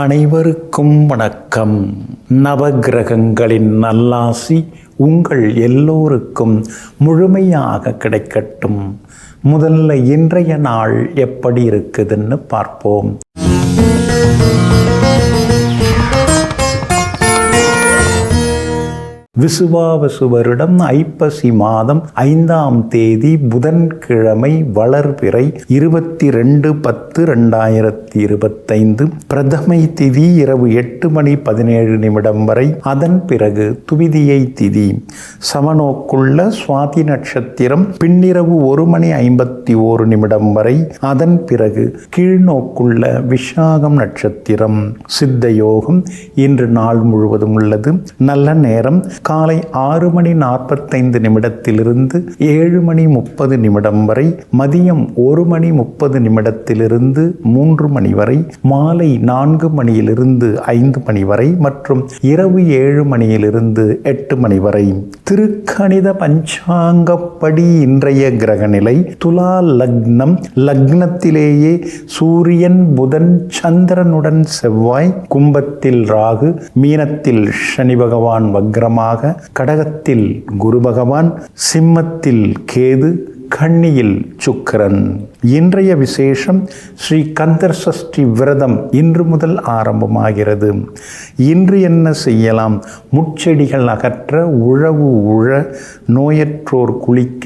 அனைவருக்கும் வணக்கம். நவகிரகங்களின் நல்லாசி உங்கள் எல்லோருக்கும் முழுமையாக கிடைக்கட்டும். முதல்ல இன்றைய நாள் எப்படி இருக்குதுன்னு பார்ப்போம். விசுவாவசு வருடம் ஐப்பசி மாதம் 5ஆம் தேதி புதன்கிழமை வளர்பிறை 22/10/2025. பிரதமை திதி இரவு 8:17 வரை. அதன் பிறகு துவிதியை திதி. சமநோக்குள்ள சுவாதி நட்சத்திரம் பின்னிரவு 1:51 வரை. அதன் பிறகு கீழ்நோக்குள்ள விஷாகம் நட்சத்திரம். சித்த யோகம் இன்று நாள் முழுவதும் உள்ளது. நல்ல நேரம் காலை 6:45 7:30 வரை. மதியம் 1:30 3 வரை. மாலை 4 5 வரை மற்றும் இரவு 7 8 வரை. திருக்கணித பஞ்சாங்கப்படி இன்றைய கிரகநிலை துலா லக்னம். லக்னத்திலேயே சூரியன், புதன், சந்திரனுடன் செவ்வாய். கும்பத்தில் ராகு, மீனத்தில் சனி பகவான் வக்ரமாக, கடகத்தில் குரு பகவான், சிம்மத்தில் கேது, கன்னியில் சுக்கிரன். இன்றைய விசேஷம் ஸ்ரீ கந்தர் சஷ்டி விரதம் இன்று முதல் ஆரம்பமாகிறது. இன்று என்ன செய்யலாம்? முட்செடிகள் அகற்ற, உழவு உழ, நோயற்றோர் குளிக்க,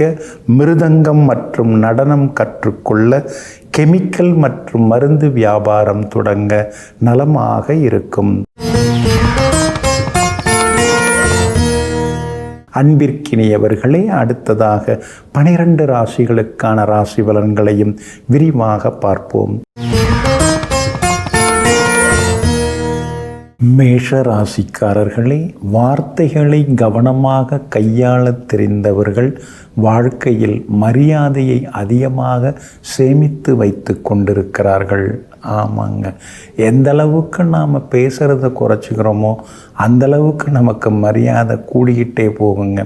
மிருதங்கம் மற்றும் நடனம் கற்றுக்கொள்ள, கெமிக்கல் மற்றும் மருந்து வியாபாரம் தொடங்க நலமாக இருக்கும். அன்பிற்கினியவர்களே, அடுத்ததாக 12 ராசிகளுக்கான ராசி பலன்களையும் விரிவாக பார்ப்போம். மேஷ ராசிக்காரர்களே, வார்த்தைகளை கவனமாக கையாள தெரிந்தவர்கள் வாழ்க்கையில் மரியாதையை அதிகமாக சேமித்து வைத்து கொண்டிருக்கிறார்கள். ஆமாங்க, எந்த அளவுக்கு நாம் பேசுகிறத குறைச்சிக்கிறோமோ அந்தளவுக்கு நமக்கு மரியாதை கூடிக்கிட்டே போகுங்க.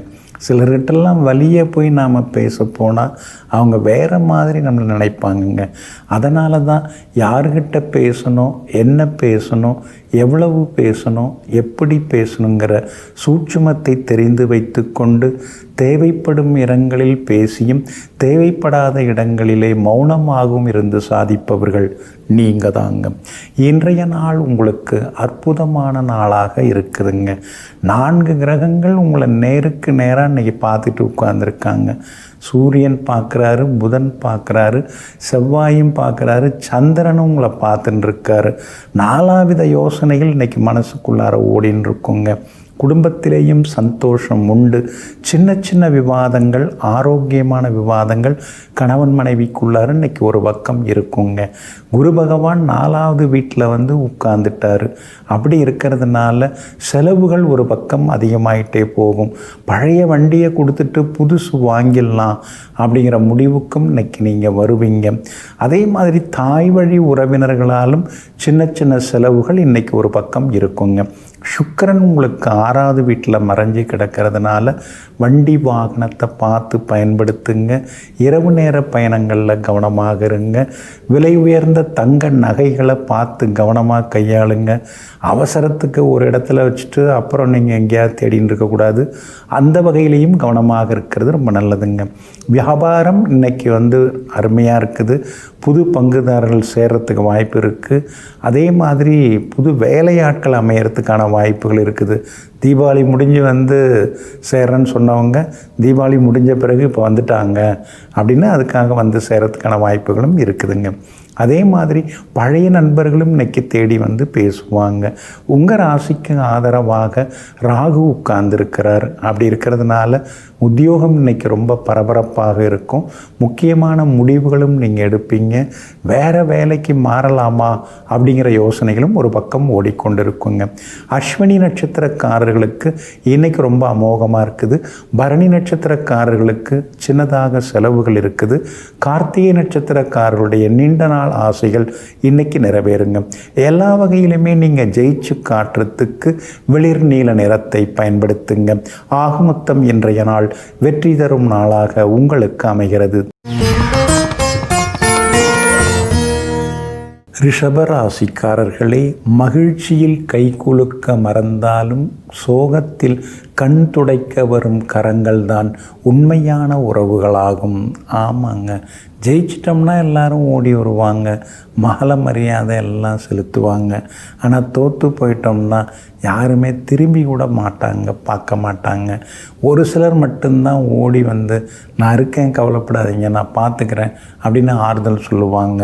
சிலர்கிட்டெல்லாம் வழியே போய் நாம் பேச போனால் அவங்க வேறு மாதிரி நம்மளை நினைப்பாங்கங்க. அதனால தான் யார்கிட்ட பேசணும், என்ன பேசணும், எவ்வளவு பேசணும், எப்படி பேசணுங்கிற சூட்சுமத்தை தெரிந்து வைத்து கொண்டு தேவைப்படும் இடங்களில் பேசியும் தேவைப்படாத இடங்களிலே மௌனமாகவும் இருந்து சாதிப்பவர்கள் நீங்கள் தாங்க. இன்றைய நாள் உங்களுக்கு அற்புதமான நாளாக இருக்குதுங்க. 4 கிரகங்கள் உங்களை நேருக்கு நேராக இன்றைக்கி பார்த்துட்டு உட்கார்ந்துருக்காங்க. சூரியன் பார்க்குறாரு, புதன் பார்க்குறாரு, செவ்வாயும் பார்க்குறாரு, சந்திரனும் உங்களை பார்த்துட்டு இருக்காரு. 4வித யோசனைகள் இன்றைக்கி மனசுக்குள்ளார ஓடின்னு இருக்குங்க. குடும்பத்திலேயும் சந்தோஷம் உண்டு. சின்ன சின்ன விவாதங்கள், ஆரோக்கியமான விவாதங்கள் கணவன் மனைவிக்குள்ளார இன்றைக்கி ஒரு பக்கம் இருக்குங்க. குரு பகவான் 4வது வீட்டில் வந்து உட்கார்ந்துட்டார். அப்படி இருக்கிறதுனால செலவுகள் ஒரு பக்கம் அதிகமாயிட்டே போகும். பழைய வண்டியை கொடுத்துட்டு புதுசு வாங்கிடலாம் அப்படிங்கிற முடிவுக்கும் இன்றைக்கி நீங்கள் வருவீங்க. அதே மாதிரி தாய் வழி உறவினர்களாலும் சின்ன சின்ன செலவுகள் இன்றைக்கி ஒரு பக்கம் இருக்குங்க. சுக்கிரன் உங்களுக்கு 6வது வீட்டில் மறைஞ்சி கிடக்கிறதுனால வண்டி வாகனத்தை பார்த்து பயன்படுத்துங்க. இரவு நேர பயணங்களில் கவனமாக இருங்க. விலை உயர்ந்த தங்க நகைகளை பார்த்து கவனமாக கையாளுங்க. அவசரத்துக்கு ஒரு இடத்துல வச்சுட்டு அப்புறம் நீங்கள் எங்கேயாவது தேடின்னு இருக்கக்கூடாது. அந்த வகையிலையும் கவனமாக இருக்கிறது ரொம்ப நல்லதுங்க. வியாபாரம் இன்றைக்கி வந்து அருமையாக இருக்குது. புது பங்குதாரர்கள் சேர்கிறதுக்கு வாய்ப்பு இருக்குது. அதே மாதிரி புது வேலையாட்கள் அமையறதுக்கான வாய்ப்புகள் இருக்குது. தீபாவளி முடிஞ்சு வந்து சேர்றேன்னு சொன்னவங்க தீபாவளி முடிஞ்ச பிறகு இப்போ வந்துட்டாங்க அப்படின்னு அதுக்காக வந்து சேர்கிறதுக்கான வாய்ப்புகளும் இருக்குதுங்க. அதே மாதிரி பழைய நண்பர்களும் இன்றைக்கி தேடி வந்து பேசுவாங்க. உங்கள் ராசிக்கு ஆதரவாக ராகு உட்கார்ந்துருக்கிறார். அப்படி இருக்கிறதுனால உத்தியோகம் இன்றைக்கி ரொம்ப பரபரப்பாக இருக்கும். முக்கியமான முடிவுகளும் நீங்கள் எடுப்பீங்க. வேறு வேலைக்கு மாறலாமா அப்படிங்கிற யோசனைகளும் ஒரு பக்கம் ஓடிக்கொண்டிருக்குங்க. அஸ்வினி நட்சத்திரக்காரர்களுக்கு இன்றைக்கி ரொம்ப அமோகமாக இருக்குது. பரணி நட்சத்திரக்காரர்களுக்கு சின்னதாக செலவுகள் இருக்குது. கார்த்திகை நட்சத்திரக்காரர்களுடைய நீண்ட நாள் ஆசைகள் இன்னைக்கு நிறைவேறுங்க. எல்லா வகையிலுமே நீங்கள் ஜெயிச்சு காட்டுறதுக்கு வெளிர் நீல நிறத்தை பயன்படுத்துங்க. ஆகுமொத்தம் இன்றைய நாள் வெற்றி தரும் நாளாக உங்களுக்கு அமைகிறது. ரிஷபராசிக்காரர்களே, மகிழ்ச்சியில் கைகுலுக்க மறந்தாலும் சோகத்தில் கண் துடைக்க வரும் கரங்கள்தான் உண்மையான உறவுகளாகும். ஆமாங்க, ஜெயிச்சிட்டோம்னா எல்லாரும் ஓடி வருவாங்க, மகள மரியாதை எல்லாம் செலுத்துவாங்க. ஆனால் தோற்று போயிட்டோம்னா யாருமே திரும்பி கூட மாட்டாங்க, பார்க்க மாட்டாங்க. ஒரு சிலர் மட்டும்தான் ஓடி வந்து நான் இருக்கேன், கவலைப்படாதீங்க, நான் பார்த்துக்கிறேன் அப்படின்னு ஆறுதல் சொல்லுவாங்க.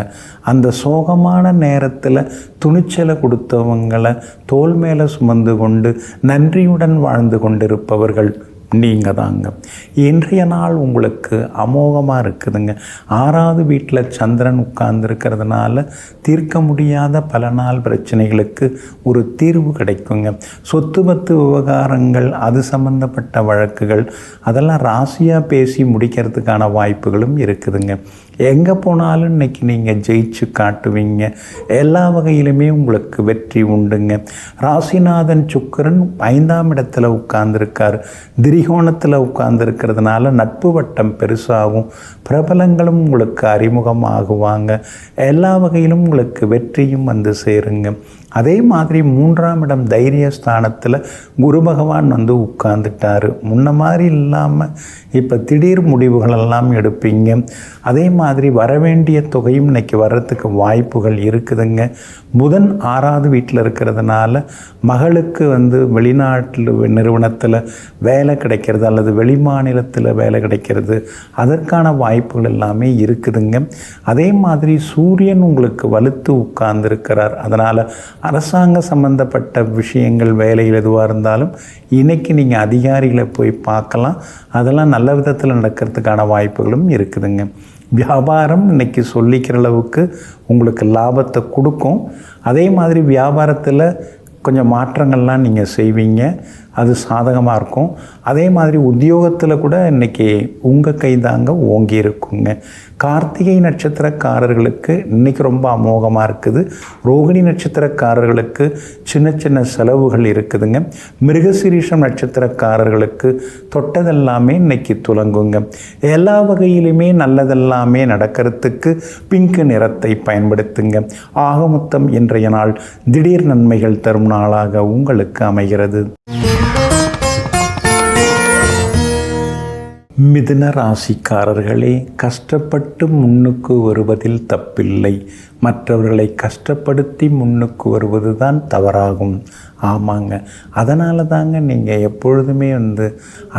அந்த சோகமான நேரத்தில் துணிச்சலை கொடுத்தவங்களை தோள் மேலே சுமந்து கொண்டு நன்றியுடன் வாழ்ந்து கொண்டிருப்பவர்கள் நீங்கள் தாங்க. இன்றைய நாள் உங்களுக்கு அமோகமாக இருக்குதுங்க. 6வது வீட்டில் சந்திரன் உட்கார்ந்துருக்கிறதுனால தீர்க்க முடியாத பல நாள் பிரச்சனைகளுக்கு ஒரு தீர்வு கிடைக்குங்க. சொத்து பத்து விவகாரங்கள், அது சம்பந்தப்பட்ட வழக்குகள், அதெல்லாம் ராசியாக பேசி முடிக்கிறதுக்கான வாய்ப்புகளும் இருக்குதுங்க. எங்கே போனாலும் இன்றைக்கி நீங்கள் ஜெயிச்சு காட்டுவீங்க. எல்லா வகையிலுமே உங்களுக்கு வெற்றி உண்டுங்க. ராசிநாதன் சுக்கிரன் 5ஆம் இடத்துல உட்கார்ந்துருக்கார். திரிகோணத்தில் உட்கார்ந்துருக்கிறதுனால நட்பு வட்டம் பெருசாகும், பிரபலங்களும் உங்களுக்கு அறிமுகமாகுவாங்க. எல்லா வகையிலும் உங்களுக்கு வெற்றியும் வந்து சேருங்க. அதே மாதிரி 3ஆம் இடம் தைரியஸ்தானத்தில் குரு பகவான் வந்து உட்கார்ந்துட்டார். முன்ன மாதிரி இல்லாமல் இப்போ திடீர் முடிவுகளெல்லாம் எடுப்பீங்க. அதே மாதிரி வரவேண்டிய தொகையும் இன்றைக்கி வர்றதுக்கு வாய்ப்புகள் இருக்குதுங்க. புதன் 6வது வீட்டில் இருக்கிறதுனால மகளுக்கு வந்து வெளிநாட்டில் நிறுவனத்தில் வேலை கிடைக்கிறது அல்லது வெளி மாநிலத்தில் வேலை கிடைக்கிறது, அதற்கான வாய்ப்புகள் எல்லாமே இருக்குதுங்க. அதே மாதிரி சூரியன் உங்களுக்கு வலுத்து உட்கார்ந்துருக்கிறார். அதனால் அரசாங்க சம்பந்தப்பட்ட விஷயங்கள், வேலைகள் எதுவாக இருந்தாலும் இன்றைக்கி நீங்கள் அதிகாரிகளை போய் பார்க்கலாம். அதெல்லாம் நல்ல விதத்தில் நடக்கிறதுக்கான வாய்ப்புகளும் இருக்குதுங்க. வியாபாரம் இன்றைக்கி சொல்லிக்கிற அளவுக்கு உங்களுக்கு லாபத்தை கொடுக்கும். அதே மாதிரி வியாபாரத்தில் கொஞ்சம் மாற்றங்கள்லாம் நீங்கள் செய்வீங்க, அது சாதகமாக இருக்கும். அதே மாதிரி உத்தியோகத்தில் கூட இன்றைக்கி உங்கள் கைதாங்க ஓங்கி இருக்குங்க. கார்த்திகை நட்சத்திரக்காரர்களுக்கு இன்றைக்கி ரொம்ப அமோகமாக இருக்குது. ரோகிணி நட்சத்திரக்காரர்களுக்கு சின்ன சின்ன செலவுகள் இருக்குதுங்க. மிருகசீரிஷம் நட்சத்திரக்காரர்களுக்கு தொட்டதெல்லாமே இன்றைக்கி துலங்குங்க. எல்லா வகையிலுமே நல்லதெல்லாமே நடக்கிறதுக்கு பிங்க் நிறத்தை பயன்படுத்துங்க. ஆக மொத்தம் இன்றைய நாள் திடீர் நன்மைகள் தரும் நாளாக உங்களுக்கு அமைகிறது. மிதுன ராசிக்காரர்களே, கஷ்டப்பட்டு முன்னுக்கு வருவதில் தப்பில்லை, மற்றவர்களை கஷ்டப்படுத்தி முன்னுக்கு வருவது தான் தவறாகும். ஆமாங்க, அதனால தாங்க நீங்கள் எப்பொழுதுமே வந்து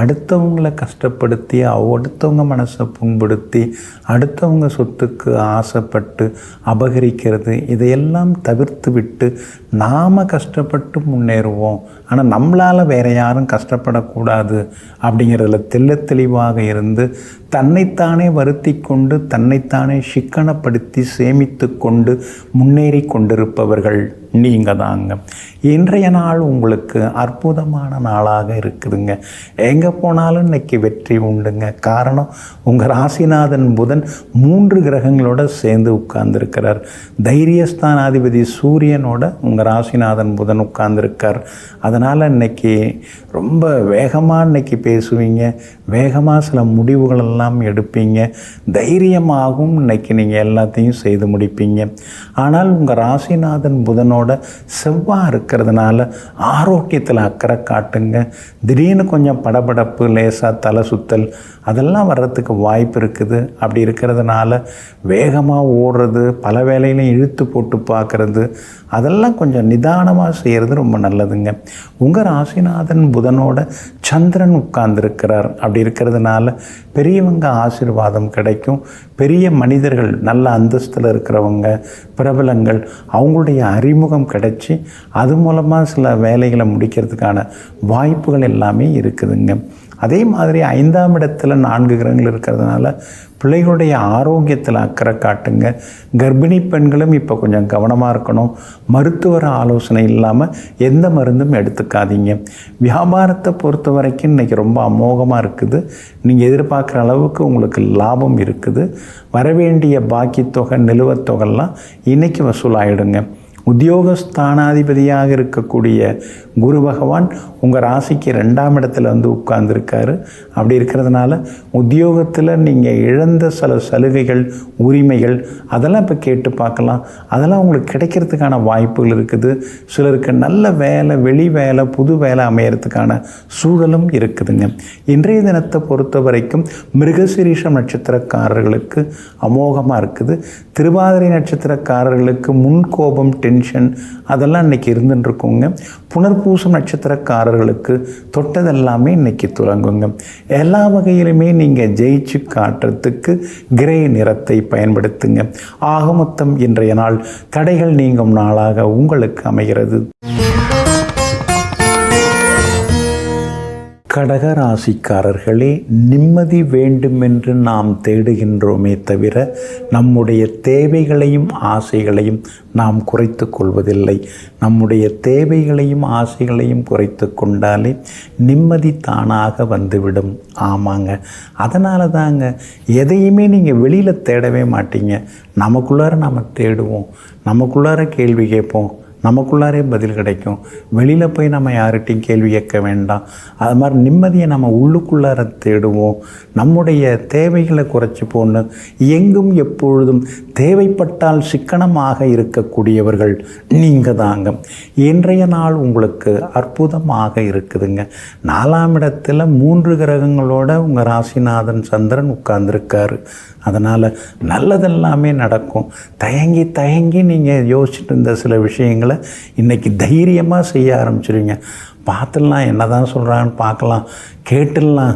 அடுத்தவங்களை கஷ்டப்படுத்தி அடுத்தவங்க மனசை புண்படுத்தி அடுத்தவங்க சொத்துக்கு ஆசைப்பட்டு அபகரிக்கிறது, இதையெல்லாம் தவிர்த்து விட்டு நாம் கஷ்டப்பட்டு முன்னேறுவோம். ஆனால் நம்மளால் வேறு யாரும் கஷ்டப்படக்கூடாது அப்படிங்கிறதுல தெளிவாக இருந்து தன்னைத்தானே வருத்தி கொண்டு தன்னைத்தானே சிக்கனப்படுத்தி சேமித்து கொண்டு முன்னேறி கொண்டிருப்பவர்கள் நீங்கள் தாங்க. இன்றைய நாள் உங்களுக்கு அற்புதமான நாளாக இருக்குதுங்க. எங்கே போனாலும் இன்றைக்கி வெற்றி உண்டுங்க. காரணம், உங்கள் ராசிநாதன் புதன் 3 கிரகங்களோட சேர்ந்து உட்கார்ந்துருக்கிறார். தைரியஸ்தானாதிபதி சூரியனோட உங்கள் ராசிநாதன் புதன் உட்கார்ந்துருக்கார். அதனால் இன்றைக்கி ரொம்ப வேகமாக இன்றைக்கி பேசுவீங்க, வேகமாக சில முடிவுகளெல்லாம் எடுப்பீங்க, தைரியமாகவும் இன்றைக்கி நீங்கள் எல்லாத்தையும் செய்து முடிப்பீங்க. ஆனால் உங்கள் ராசிநாதன் புதனோட செவ்வாய் இருக்கிறதுனால ஆரோக்கியத்தில் அக்கறை காட்டுங்க. திடீர்னு கொஞ்சம் படபடப்பு, லேசாக தலை சுத்தல், அதெல்லாம் வர்றதுக்கு வாய்ப்பு இருக்குது. அப்படி இருக்கிறதுனால வேகமாக ஓடுறது, பல வேலையிலையும் இழுத்து போட்டு பார்க்குறது, அதெல்லாம் கொஞ்சம் நிதானமாக செய்கிறது ரொம்ப நல்லதுங்க. உங்கள் ராசிநாதன் புதனோட சந்திரன் உட்கார்ந்துருக்கிறார். அப்படி இருக்கிறதுனால பெரியவங்க ஆசீர்வாதம் கிடைக்கும். பெரிய மனிதர்கள், நல்ல அந்தஸ்தில் இருக்கிறவங்க, பிரபலங்கள், அவங்களுடைய அறிமுகம் கிடைச்சி அது மூலமாக சில வேலைகளை முடிக்கிறதுக்கான வாய்ப்புகள் எல்லாமே இருக்குதுங்க. அதே மாதிரி 5ஆம் இடத்துல 4 கிரகங்கள் இருக்கிறதுனால பிள்ளைகளுடைய ஆரோக்கியத்தில் அக்கறை காட்டுங்க. கர்ப்பிணி பெண்களும் இப்போ கொஞ்சம் கவனமாக இருக்கணும். மருத்துவர் ஆலோசனை இல்லாமல் எந்த மருந்தும் எடுத்துக்காதீங்க. வியாபாரத்தை பொறுத்த வரைக்கும் இன்றைக்கி ரொம்ப அமோகமாக இருக்குது. நீங்கள் எதிர்பார்க்குற அளவுக்கு உங்களுக்கு லாபம் இருக்குது. வரவேண்டிய பாக்கி தொகை, நிலுவத் தொகைலாம் இன்றைக்கி வசூலாகிடுங்க. உத்தியோகஸ்தானாதிபதியாக இருக்கக்கூடிய குரு பகவான் உங்கள் ராசிக்கு 2ஆம் இடத்துல வந்து உட்கார்ந்துருக்காரு. அப்படி இருக்கிறதுனால உத்தியோகத்தில் நீங்கள் இழந்த சில சலுகைகள், உரிமைகள் அதெல்லாம் இப்போ கேட்டு பார்க்கலாம். அதெல்லாம் உங்களுக்கு கிடைக்கிறதுக்கான வாய்ப்புகள் இருக்குது. சிலருக்கு நல்ல வேலை, வெளி வேலை, புது வேலை அமையறதுக்கான சூழலும் இருக்குதுங்க. இன்றைய தினத்தை பொறுத்த வரைக்கும் மிருகசீரிஷம் நட்சத்திரக்காரர்களுக்கு அமோகமாக இருக்குது. திருவாதிரை நட்சத்திரக்காரர்களுக்கு முன்கோபம், டென்ஷன் அதெல்லாம் இன்றைக்கி இருந்துட்டு இருக்குங்க. புனர்பூசம் நட்சத்திரக்காரர்களுக்கு தொட்டதெல்லாமே இன்றைக்கி துலங்குங்க. எல்லா வகையிலுமே நீங்கள் ஜெயிச்சு காட்டுறதுக்கு கிரே நிறத்தை பயன்படுத்துங்க. ஆக மொத்தம் இன்றைய நாள் தடைகள் நீங்கும் நாளாக உங்களுக்கு அமைகிறது. கடகராசிக்காரர்களே, நிம்மதி வேண்டுமென்று நாம் தேடுகின்றோமே தவிர நம்முடைய தேவைகளையும் ஆசைகளையும் நாம் குறைத்து கொள்வதில்லை. நம்முடைய தேவைகளையும் ஆசைகளையும் குறைத்து கொண்டாலே நிம்மதி தானாக வந்துவிடும். ஆமாங்க, அதனால தாங்க எதையுமே நீங்கள் வெளியில் தேடவே மாட்டீங்க. நமக்குள்ளார நம்ம தேடுவோம், நமக்குள்ளார கேள்வி கேட்போம், நமக்குள்ளாரே பதில் கிடைக்கும். வெளியில் போய் நம்ம யார்கிட்டையும் கேள்வி கேட்க வேண்டாம். அது மாதிரி நிம்மதியை நம்ம உள்ளுக்குள்ளார தேடுவோம். நம்முடைய தேவைகளை குறைச்சி போன்னு எங்கும் எப்பொழுதும் தேவைப்பட்டால் சிக்கனமாக இருக்கக்கூடியவர்கள் நீங்கள் தாங்க. இன்றைய நாள் உங்களுக்கு அற்புதமாக இருக்குதுங்க. 4ஆம் இடத்துல 3 கிரகங்களோட உங்கள் ராசிநாதன் சந்திரன் உட்கார்ந்துருக்காரு. அதனால் நல்லதெல்லாமே நடக்கும். தயங்கி நீங்கள் யோசிச்சுட்டு இருந்த சில விஷயங்களை இன்றைக்கி தைரியமாக செய்ய ஆரம்பிச்சிருவீங்க. பார்த்துடலாம், என்ன தான் சொல்கிறான்னு பார்க்கலாம், கேட்டுடலாம்,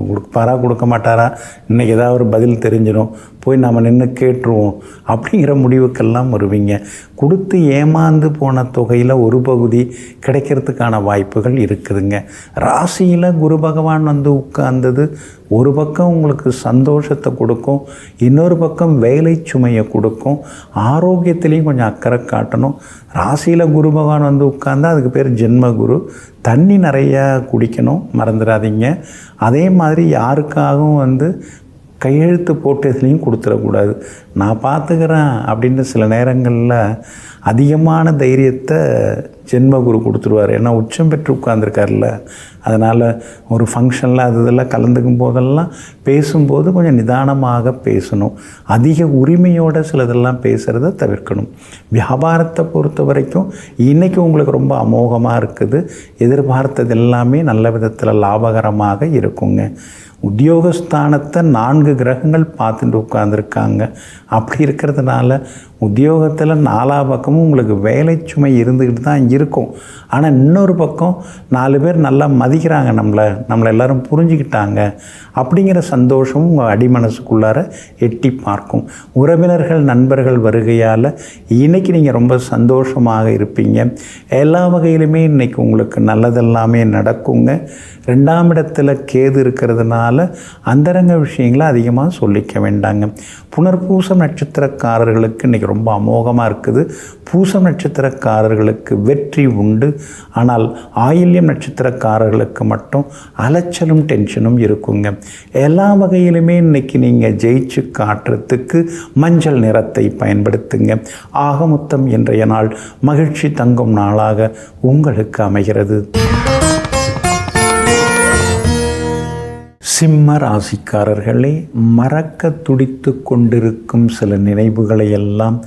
கொடுப்பாரா கொடுக்க மாட்டாரா, இன்றைக்கி ஏதாவது ஒரு பதில் தெரிஞ்சிடும், போய் நம்ம நின்று கேட்டுருவோம் அப்படிங்கிற முடிவுக்கெல்லாம் வருவீங்க. கொடுத்து ஏமாந்து போன தொகையில் ஒரு பகுதி கிடைக்கிறதுக்கான வாய்ப்புகள் இருக்குதுங்க. ராசியில் குரு பகவான் வந்து உட்கார்ந்தது ஒரு பக்கம் உங்களுக்கு சந்தோஷத்தை கொடுக்கும், இன்னொரு பக்கம் வேலை சுமையை கொடுக்கும். ஆரோக்கியத்திலையும் கொஞ்சம் அக்கறை காட்டணும். ராசியில் குரு பகவான் வந்து உட்கார்ந்தா அதுக்கு பேர் ஜென்ம குரு. தண்ணி நிறையா குடிக்கணும், மறந்துடாதீங்க. அதே மாதிரி யாருக்காகவும் வந்து கையெழுத்து போட்டதுலேயும் கொடுத்துடக்கூடாது. நான் பார்த்துக்கிறேன் அப்படின்னு சில நேரங்களில் அதிகமான தைரியத்தை ஜென்மகுரு கொடுத்துருவார். ஏன்னா உச்சம் பெற்று உட்கார்ந்துருக்கார்ல. அதனால் ஒரு ஃபங்க்ஷனில் இதெல்லாம் கலந்துக்கும் போதெல்லாம் பேசும்போது கொஞ்சம் நிதானமாக பேசணும். அதிக உரிமையோடு சிலதெல்லாம் பேசுகிறத தவிர்க்கணும். வியாபாரத்தை பொறுத்த வரைக்கும் இன்றைக்கி உங்களுக்கு ரொம்ப அமோகமாக இருக்குது. எதிர்பார்த்தது எல்லாமே நல்ல விதத்தில் லாபகரமாக இருக்குங்க. உத்தியோகஸ்தானத்தை 4 கிரகங்கள் பார்த்துட்டு உட்கார்ந்துருக்காங்க. அப்படி இருக்கிறதுனால உத்தியோகத்தில் 4 பக்கமும் உங்களுக்கு வேலை சுமை இருந்துக்கிட்டு தான் இருக்கும். ஆனால் இன்னொரு பக்கம் 4 பேர் நல்லா மதிக்கிறாங்க, நம்மளை எல்லோரும் புரிஞ்சுக்கிட்டாங்க அப்படிங்கிற சந்தோஷமும் உங்கள் அடிமனசுக்குள்ளார எட்டி பார்க்கும். உறவினர்கள், நண்பர்கள் வருகையால் இன்றைக்கி நீங்கள் ரொம்ப சந்தோஷமாக இருப்பீங்க. எல்லா வகையிலுமே இன்றைக்கி உங்களுக்கு நல்லதெல்லாமே நடக்குங்க. 2ஆம் இடத்துல கேது இருக்கிறதுனால அந்தரங்க விஷயங்களை அதிகமாக சொல்லிக்க வேண்டாங்க. புனர்பூசம் நட்சத்திரக்காரர்களுக்கு இன்றைக்கி ரொம்ப அமோகமாக இருக்குது. பூசம் நட்சத்திரக்காரர்களுக்கு வெற்றி உண்டு. ஆனால் ஆயில்யம் நட்சத்திரக்காரர்களுக்கு மட்டும் அலைச்சலும் டென்ஷனும் இருக்குங்க. எல்லா வகையிலுமே இன்றைக்கி நீங்கள் ஜெயிச்சு காட்டுறதுக்கு மஞ்சள் நிறத்தை பயன்படுத்துங்க. ஆக மொத்தம் இன்றைய நாள் மகிழ்ச்சி தங்கும் நாளாக உங்களுக்கு அமைகிறது. சிம்ம ராசிக்காரர்களே, மறக்க துடித்து கொண்டிருக்கும் சில நினைவுகளை எல்லாம்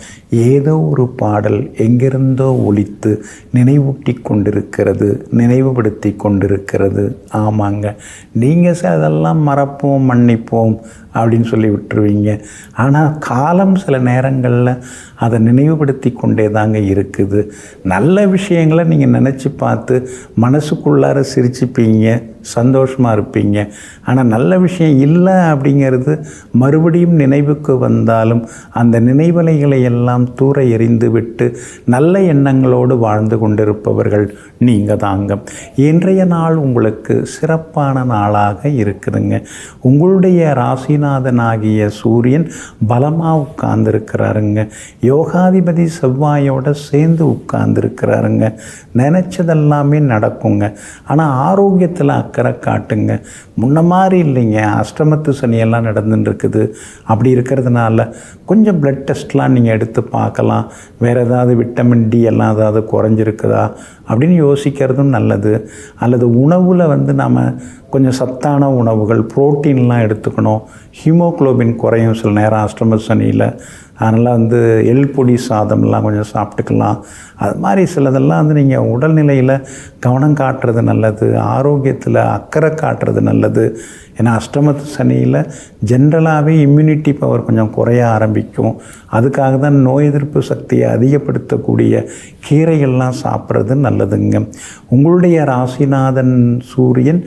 ஏதோ ஒரு பாடல் எங்கிருந்தோ ஒலித்து நினைவூட்டி கொண்டிருக்கிறது, நினைவுபடுத்தி கொண்டிருக்கிறது. ஆமாங்க, நீங்கள் அதெல்லாம் மறப்போம், மன்னிப்போம் அப்படின்னு சொல்லி விட்டுருவீங்க. ஆனால் காலம் சில நேரங்களில் அதை நினைவுபடுத்தி கொண்டே தாங்க இருக்குது. நல்ல விஷயங்களை நீங்கள் நினச்சி பார்த்து மனசுக்குள்ளார சிரிச்சுப்பீங்க, சந்தோஷமாக இருப்பீங்க. ஆனால் நல்ல விஷயம் இல்லை அப்படிங்கிறது மறுபடியும் நினைவுக்கு வந்தாலும் அந்த நினைவலைகளை எல்லாம் தூர எறிந்து விட்டு நல்ல எண்ணங்களோடு வாழ்ந்து கொண்டிருப்பவர்கள் நீங்கள் தாங்க. இன்றைய நாள் உங்களுக்கு சிறப்பான நாளாக இருக்குதுங்க. உங்களுடைய ராசினா ராசிநாதனாகிய சூரியன் பலமாக உட்கார்ந்துருக்கிறாருங்க. யோகாதிபதி செவ்வாயோட சேர்ந்து உட்கார்ந்துருக்கிறாருங்க. நினச்சதெல்லாமே நடக்குங்க. ஆனால் ஆரோக்கியத்தில் அக்கறை காட்டுங்க. முன்ன மாதிரி இல்லைங்க, அஷ்டமத்து சனியெல்லாம் நடந்துட்டு இருக்குது. அப்படி இருக்கிறதுனால கொஞ்சம் பிளட் டெஸ்ட்லாம் நீங்கள் எடுத்து பார்க்கலாம். வேறு ஏதாவது விட்டமின் டி எல்லாம் ஏதாவது குறைஞ்சிருக்குதா அப்படின்னு யோசிக்கிறதும் நல்லது. அல்லது உணவில் நாம் கொஞ்சம் சத்தான உணவுகள், புரோட்டீன்லாம் எடுத்துக்கணும். ஹீமோக்ளோபின் குறையும் சில நேரம் அஷ்டம சனியில். அதனால் எள் பொடி சாதம்லாம் கொஞ்சம் சாப்பிட்டுக்கலாம். அது மாதிரி சிலதெல்லாம் நீங்கள் உடல்நிலையில் கவனம் காட்டுறது நல்லது. ஆரோக்கியத்தில் அக்கறை காட்டுறது நல்லது. ஏன்னா அஷ்டமத்து சனியில் ஜென்ரலாகவே இம்யூனிட்டி பவர் கொஞ்சம் குறைய ஆரம்பிக்கும். அதுக்காக தான் நோய் எதிர்ப்பு சக்தியை அதிகப்படுத்தக்கூடிய கீரைகள்லாம் சாப்பிட்றது நல்லதுங்க. உங்களுடைய ராசிநாதன் சூரியன்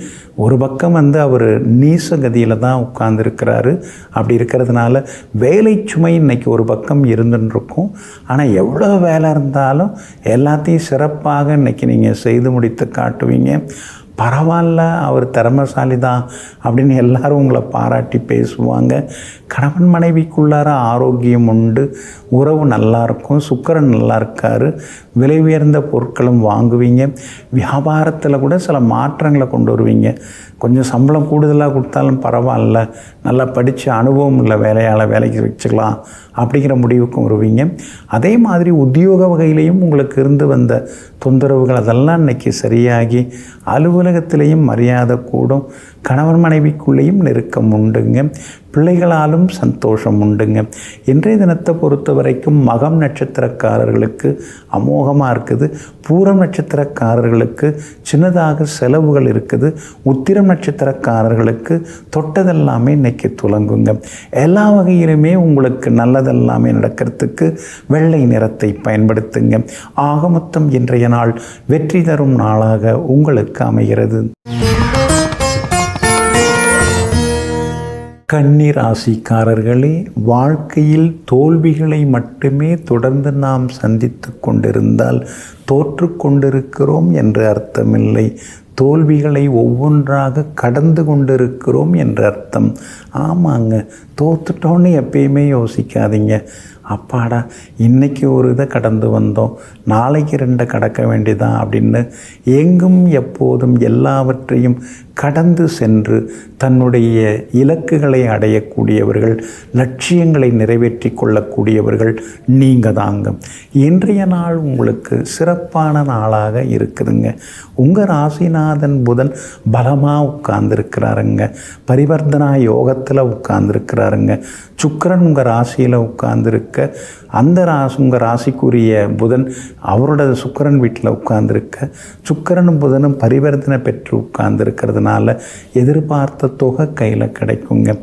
ஒரு பக்கம் அவர் நீசகதியில் தான் உட்கார்ந்துருக்கிறாரு. அப்படி இருக்கிறதுனால வேலை சுமை இன்றைக்கி ஒரு பக்கம் இருந்துருக்கும். ஆனால் எவ்வளோ வேலை இருந்தாலும் எல்லாத்தையும் சிறப்பாக இன்றைக்கி நீங்கள் செய்து முடித்து காட்டுவீங்க. பரவாயில்ல, அவர் திறமைசாலி தான் அப்படின்னு எல்லாரும் உங்களை பாராட்டி பேசுவாங்க. கணவன் மனைவிக்குள்ளார ஆரோக்கியம் உண்டு, உறவு நல்லாயிருக்கும். சுக்கிரன் நல்லா இருக்கார். விலை உயர்ந்த பொருட்களும் வாங்குவீங்க. வியாபாரத்தில் கூட சில மாற்றங்களை கொண்டு வருவீங்க. கொஞ்சம் சம்பளம் கூடுதலாக கொடுத்தாலும் பரவாயில்ல, நல்லா படித்து அனுபவம் உள்ள வேலையால் வேலைக்கு வச்சுக்கலாம் அப்படிங்கிற முடிவுக்கும் வருவீங்க. அதே மாதிரி உத்தியோக வகையிலையும் உங்களுக்கு இருந்து வந்த தொந்தரவுகள் அதெல்லாம் இன்றைக்கி சரியாகி அலுவலகத்திலையும் மரியாதை கூடும். கணவன் மனைவிக்குள்ளேயும் நெருக்கம் உண்டுங்க. பிள்ளைகளாலும் சந்தோஷம் உண்டுங்க. இன்றைய தினத்தை பொறுத்த வரைக்கும் மகம் நட்சத்திரக்காரர்களுக்கு அமோகமாக இருக்குது. பூரம் நட்சத்திரக்காரர்களுக்கு சின்னதாக செலவுகள் இருக்குது. உத்திரம் நட்சத்திரக்காரர்களுக்கு தொட்டதெல்லாமே இன்னைக்கு துலங்குங்க. எல்லா வகையிலுமே உங்களுக்கு நல்லதெல்லாமே நடக்கிறதுக்கு வெள்ளை நிறத்தை பயன்படுத்துங்க. ஆக மொத்தம் இன்றைய நாள் வெற்றி தரும் நாளாக உங்களுக்கு அமைகிறது. கன்னி ராசிக்காரர்களே, வாழ்க்கையில் தோல்விகளை மட்டுமே தொடர்ந்து நாம் சந்தித்து கொண்டிருந்தால் தோற்று கொண்டிருக்கிறோம் என்று அர்த்தமில்லை. தோல்விகளை ஒவ்வொன்றாக கடந்து கொண்டிருக்கிறோம் என்று அர்த்தம். ஆமாங்க, தோத்துட்டோன்னு எப்பயுமே யோசிக்காதீங்க. அப்பாடா, இன்றைக்கி ஒரு இதை கடந்து வந்தோம், நாளைக்கு 2 கடக்க வேண்டியதான் அப்படின்னு எங்கும் எப்போதும் எல்லாவற்றையும் கடந்து சென்று தன்னுடைய இலக்குகளை அடையக்கூடியவர்கள், லட்சியங்களை நிறைவேற்றி கொள்ளக்கூடியவர்கள் நீங்கள் தாங்க. இன்றைய நாள் உங்களுக்கு சிறப்பான நாளாக இருக்குதுங்க. உங்கள் ராசிநாதன் புதன் பலமாக உட்கார்ந்துருக்கிறாருங்க. பரிவர்த்தனா யோகத்தில் உட்கார்ந்துருக்கிறாருங்க. சுக்கிரன் உங்கள் ராசியில் உட்கார்ந்துருக்க உங்கள் ராசிக்குரிய புதன் அவரோட சுக்கிரன் வீட்டில் உட்கார்ந்துருக்க, சுக்கிரனும் புதனும் பரிவர்த்தனை பெற்று உட்கார்ந்துருக்கிறதுனால எதிர்பார்த்த தொகை கையில் கிடைக்குங்க.